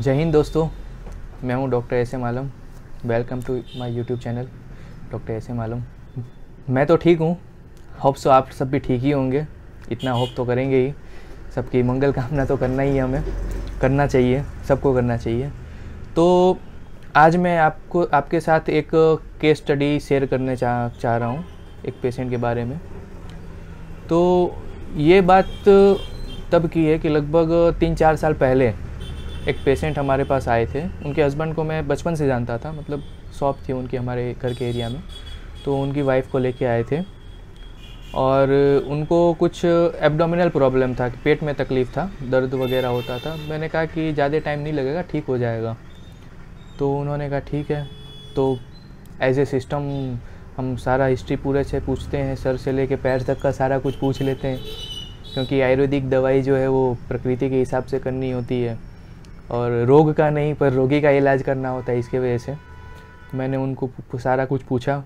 जय हिंद दोस्तों, मैं हूं doctor S M Alam. Welcome to my YouTube channel doctor S M Alam. मैं तो ठीक हूं, होप सो आप सब भी ठीक ही होंगे। इतना होप तो करेंगे ही, सबकी मंगल कामना तो करना ही है, हमें करना चाहिए, सबको करना चाहिए। तो आज मैं आपके साथ एक केस स्टडी शेयर करने चाह रहा हूं, एक पेशेंट के बारे में। तो ये बात तब की है कि लगभग 3-4 साल पहले एक पेशेंट हमारे पास आए थे। उनके हस्बैंड को मैं बचपन से जानता था, मतलब शॉप थी उनकी हमारे घर के एरिया में। तो उनकी वाइफ को लेके आए थे और उनको कुछ एब्डोमिनल प्रॉब्लम था, कि पेट में तकलीफ़ था, दर्द वगैरह होता था। मैंने कहा कि ज़्यादा टाइम नहीं लगेगा, ठीक हो जाएगा। तो उन्होंने कहा ठीक है। तो एज ए सिस्टम हम सारा हिस्ट्री पूरे से पूछते हैं, सर से लेके पैर तक का सारा कुछ पूछ लेते हैं, क्योंकि आयुर्वेदिक दवाई जो है वो प्रकृति के हिसाब से करनी होती है और रोग का नहीं पर रोगी का इलाज करना होता है। इसके वजह से मैंने उनको सारा कुछ पूछा,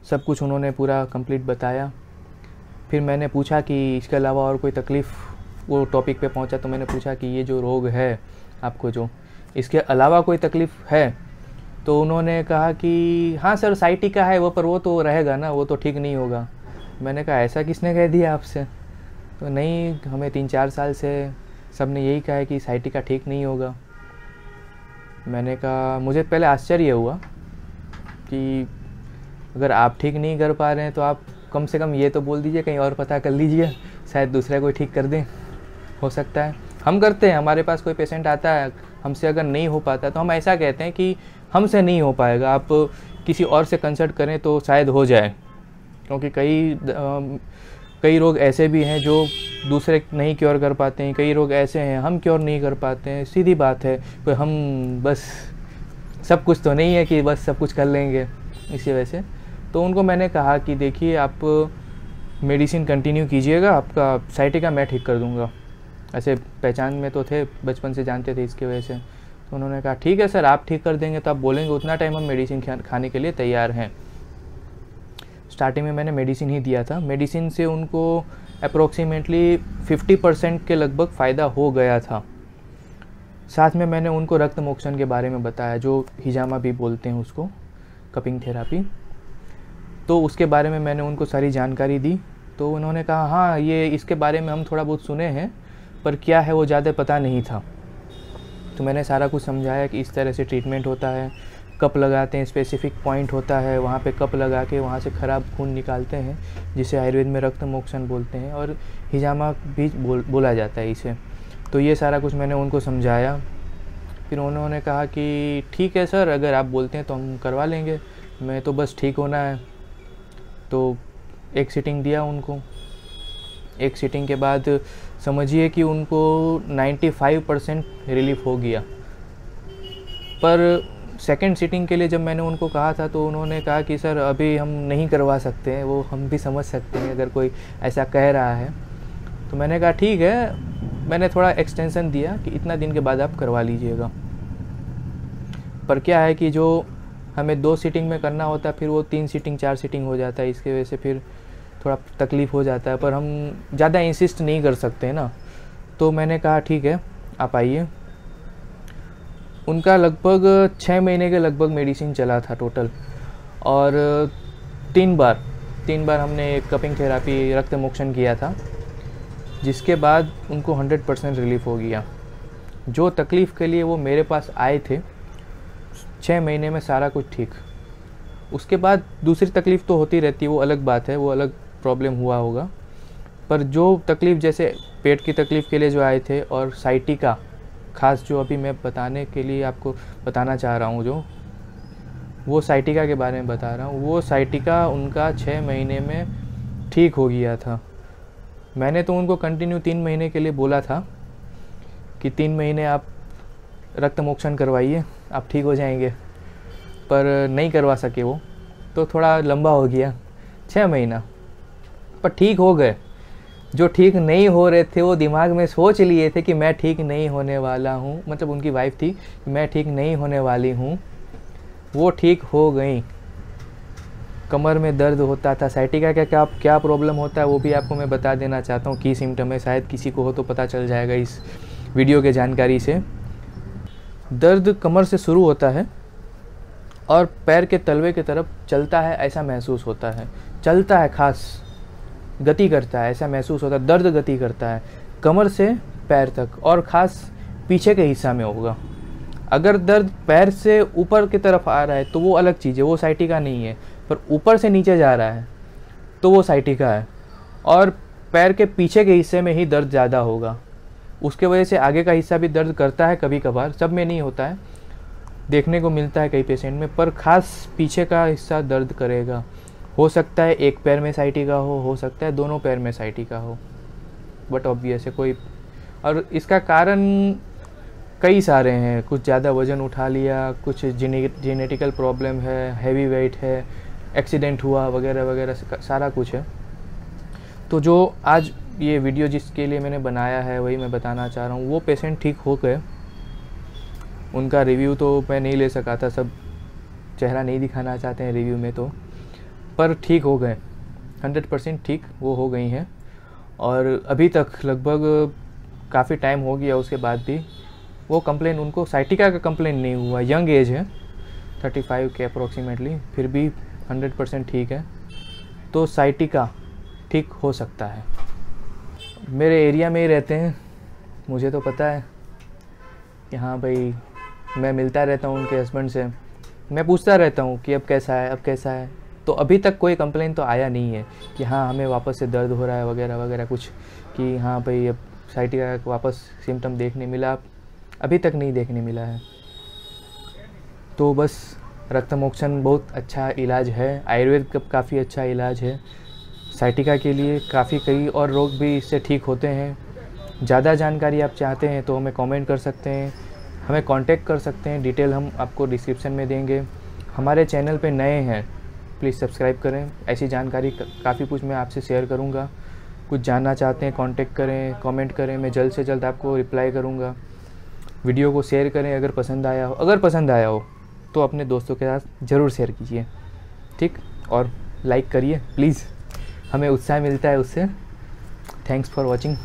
सब कुछ उन्होंने पूरा कंप्लीट बताया। फिर मैंने पूछा कि इसके अलावा और कोई तकलीफ़, वो टॉपिक पे पहुंचा तो मैंने पूछा कि ये जो रोग है आपको, जो इसके अलावा कोई तकलीफ़ है? तो उन्होंने कहा कि हाँ सर, साइटिका है वो, पर वो तो रहेगा ना, वो तो ठीक नहीं होगा। मैंने कहा ऐसा किसने कह दिया आपसे? तो नहीं, हमें 3-4 साल से सब ने यही कहा है कि साइटिका ठीक नहीं होगा। मैंने कहा, मुझे पहले आश्चर्य हुआ कि अगर आप ठीक नहीं कर पा रहे हैं तो आप कम से कम ये तो बोल दीजिए, कहीं और पता कर लीजिए, शायद दूसरा कोई ठीक कर दें। हो सकता है हम करते हैं, हमारे पास कोई पेशेंट आता है, हमसे अगर नहीं हो पाता तो हम ऐसा कहते हैं कि हमसे नहीं हो पाएगा, आप किसी और से कंसल्ट करें तो शायद हो जाए। क्योंकि कई रोग ऐसे भी हैं जो दूसरे नहीं क्योर कर पाते हैं, कई रोग ऐसे हैं हम क्योर नहीं कर पाते हैं। सीधी बात है, कोई हम बस सब कुछ तो नहीं है कि बस सब कुछ कर लेंगे। इसी वजह से तो उनको मैंने कहा कि देखिए, आप मेडिसिन कंटिन्यू कीजिएगा, आपका साइटिका मैं ठीक कर दूंगा। ऐसे पहचान में तो थे, बचपन से जानते थे इसकी वजह से। तो उन्होंने कहा ठीक है सर, आप ठीक कर देंगे तो आप बोलेंगे उतना टाइम हम मेडिसिन खाने के लिए तैयार हैं। स्टार्टिंग में मैंने मेडिसिन ही दिया था। मेडिसिन से उनको अप्रोक्सीमेटली 50% के लगभग फ़ायदा हो गया था। साथ में मैंने उनको रक्त मोक्षण के बारे में बताया, जो हिजामा भी बोलते हैं उसको, कपिंग थेरापी। तो उसके बारे में मैंने उनको सारी जानकारी दी। तो उन्होंने कहा हाँ, ये इसके बारे में हम थोड़ा बहुत सुने हैं, पर क्या है वो ज़्यादा पता नहीं था। तो मैंने सारा कुछ समझाया कि इस तरह से ट्रीटमेंट होता है, कप लगाते हैं, स्पेसिफिक पॉइंट होता है, वहाँ पे कप लगा के वहाँ से ख़राब खून निकालते हैं, जिसे आयुर्वेद में रक्त मोक्षण बोलते हैं, और हिजामा भी बोला जाता है इसे। तो ये सारा कुछ मैंने उनको समझाया। फिर उन्होंने कहा कि ठीक है सर, अगर आप बोलते हैं तो हम करवा लेंगे, मैं तो बस ठीक होना है। तो एक सीटिंग दिया उनको। एक सीटिंग के बाद समझिए कि उनको 95% रिलीफ हो गया। पर सेकंड सीटिंग के लिए जब मैंने उनको कहा था तो उन्होंने कहा कि सर अभी हम नहीं करवा सकते हैं, वो हम भी समझ सकते हैं अगर कोई ऐसा कह रहा है। तो मैंने कहा ठीक है, मैंने थोड़ा एक्सटेंशन दिया कि इतना दिन के बाद आप करवा लीजिएगा। पर क्या है कि जो हमें 2 सीटिंग में करना होता है, फिर वो 3 सीटिंग 4 सीटिंग हो जाता है। इसकी वजह से फिर थोड़ा तकलीफ़ हो जाता है, पर हम ज़्यादा इंसिस्ट नहीं कर सकते ना। तो मैंने कहा ठीक है, आप आइए। उनका लगभग 6 महीने के लगभग मेडिसिन चला था टोटल, और 3 बार हमने कपिंग थेरापी, रक्त मोक्षण किया था, जिसके बाद उनको 100% रिलीफ हो गया। जो तकलीफ़ के लिए वो मेरे पास आए थे, 6 महीने में सारा कुछ ठीक। उसके बाद दूसरी तकलीफ़ तो होती रहती है, वो अलग बात है, वो अलग प्रॉब्लम हुआ होगा। पर जो तकलीफ़, जैसे पेट की तकलीफ़ के लिए जो आए थे, और साइटिका खास जो अभी मैं बताने के लिए आपको बताना चाह रहा हूँ, जो वो साइटिका के बारे में बता रहा हूँ, वो साइटिका उनका 6 महीने में ठीक हो गया था। मैंने तो उनको कंटिन्यू 3 महीने के लिए बोला था कि 3 महीने आप रक्त मोक्षण करवाइए, आप ठीक हो जाएंगे, पर नहीं करवा सके वो, तो थोड़ा लंबा हो गया 6 महीना, पर ठीक हो गए। जो ठीक नहीं हो रहे थे वो दिमाग में सोच लिए थे कि मैं ठीक नहीं होने वाला हूँ, मतलब उनकी वाइफ थी, कि मैं ठीक नहीं होने वाली हूँ, वो ठीक हो गई। कमर में दर्द होता था, साइटिका का क्या प्रॉब्लम होता है वो भी आपको मैं बता देना चाहता हूँ। की सिम्टम है, शायद किसी को हो तो पता चल जाएगा इस वीडियो के जानकारी से। दर्द कमर से शुरू होता है और पैर के तलवे की तरफ चलता है ऐसा महसूस होता है, चलता है, खास गति करता है ऐसा महसूस होता है, दर्द गति करता है कमर से पैर तक और ख़ास पीछे के हिस्सा में होगा। अगर दर्द पैर से ऊपर की तरफ आ रहा है तो वो अलग चीज़ है, वो साइटिका नहीं है, पर ऊपर से नीचे जा रहा है तो वो साइटिका है। और पैर के पीछे के हिस्से में ही दर्द ज़्यादा होगा, उसके वजह से आगे का हिस्सा भी दर्द करता है कभी कभार, सब में नहीं होता है, देखने को मिलता है कई पेशेंट में, पर ख़ास पीछे का हिस्सा दर्द करेगा। हो सकता है एक पैर में साइटिका हो सकता है दोनों पैर में साइटिका हो, बट ऑब्वियस है कोई। और इसका कारण कई सारे हैं, कुछ ज़्यादा वज़न उठा लिया, कुछ जेनेटिकल प्रॉब्लम है, हैवी वेट है, एक्सीडेंट हुआ वगैरह वगैरह, सारा कुछ है। तो जो आज ये वीडियो जिसके लिए मैंने बनाया है वही मैं बताना चाह रहा हूँ। वो पेशेंट ठीक हो गए, उनका रिव्यू तो मैं नहीं ले सका था, सब चेहरा नहीं दिखाना चाहते हैं रिव्यू में, तो पर ठीक हो गए, 100% ठीक वो हो गई हैं। और अभी तक लगभग काफ़ी टाइम हो गया उसके बाद भी वो कंप्लेन, उनको साइटिका का कंप्लेन नहीं हुआ। यंग एज है 35 के अप्रोक्सीमेटली, फिर भी 100% ठीक है। तो साइटिका ठीक हो सकता है। मेरे एरिया में ही रहते हैं, मुझे तो पता है कि हाँ भाई, मैं मिलता रहता हूँ उनके हस्बैंड से, मैं पूछता रहता हूँ कि अब कैसा है, अब कैसा है। तो अभी तक कोई कंप्लेन तो आया नहीं है कि हाँ हमें वापस से दर्द हो रहा है वगैरह वगैरह कुछ, कि हाँ भाई अब साइटिका का वापस सिम्टम देखने मिला, अभी तक नहीं देखने मिला है। तो बस रक्तमोक्षण बहुत अच्छा इलाज है, आयुर्वेद का काफ़ी अच्छा इलाज है साइटिका के लिए। काफ़ी कई और रोग भी इससे ठीक होते हैं। ज़्यादा जानकारी आप चाहते हैं तो हमें कमेंट कर सकते हैं, हमें कांटेक्ट कर सकते हैं, डिटेल हम आपको डिस्क्रिप्शन में देंगे। हमारे चैनल पे नए हैं प्लीज़ सब्सक्राइब करें, ऐसी जानकारी काफ़ी कुछ मैं आपसे शेयर करूँगा। कुछ जानना चाहते हैं कांटेक्ट करें, कमेंट करें, मैं जल्द से जल्द आपको रिप्लाई करूँगा। वीडियो को शेयर करें अगर पसंद आया हो, तो अपने दोस्तों के साथ ज़रूर शेयर कीजिए, ठीक, और लाइक करिए प्लीज़, हमें उत्साह मिलता है उससे। Thanks for watching.